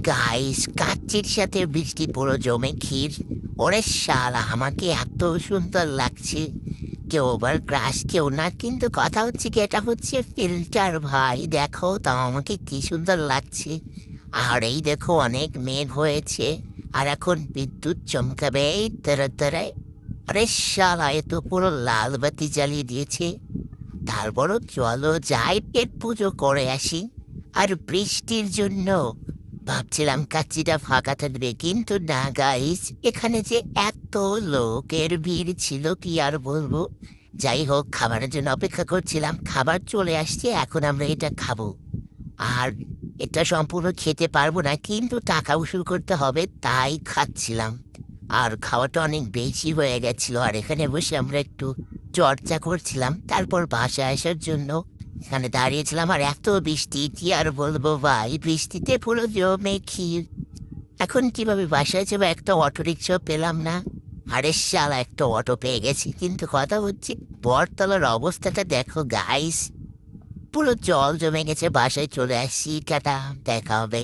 Guys, কাচ্চির সাথে বৃষ্টি পুরো জমে ক্ষীর। ওরে শালা, আমাকে এত সুন্দর লাগছে। কেউ আবার ক্রাশ, কেউ না, কিন্তু কথা হচ্ছে কি, এটা হচ্ছে ফিল্টার ভাই। দেখো তাও আমাকে কি সুন্দর লাগছে। আর এই দেখো অনেক মেঘ হয়েছে, আর এখন বিদ্যুৎ চমকাবে এই তাড়াতাড়ি। আরে শালা, এ তো পুরো লাল বাতি জ্বালিয়ে দিয়েছে। তারপরও চলো যাই, পেট পুজো করে আসি। আর বৃষ্টির জন্য ভাবছিলাম কাচ্চিটা ফাঁকা থাকবে, কিন্তু না গাইস, এখানে যে এত লোকের ভিড় ছিল কি আর বলবো। যাই হোক, খাবারের জন্য অপেক্ষা করছিলাম, খাবার চলে আসছে, এখন আমরা এটা খাবো। আর এটা সম্পূর্ণ খেতে পারবো না, কিন্তু টাকা উসুল করতে হবে, তাই খাচ্ছিলাম। আর খাওয়াটা অনেক বেশি হয়ে গেছিল, আর এখানে বসে আমরা একটু চর্চা করছিলাম। তারপর বাসায় আসার জন্য এখানে দাঁড়িয়েছিলাম, আর এত বৃষ্টি কি আর বলবো ভাই, বৃষ্টিতে পুরো জমে ক্ষীর। এখন কিভাবে বাসায় যাবো, একটা অটো রিক্সাও পেলাম না। আরে শালা, একটা অটো পেয়ে গেছি, কিন্তু কথা হচ্ছে বটতলার অবস্থাটা দেখো গাইস, পুরো জল জমে গেছে। বাসায় চলে আসছি, টাটা, দেখা হবে।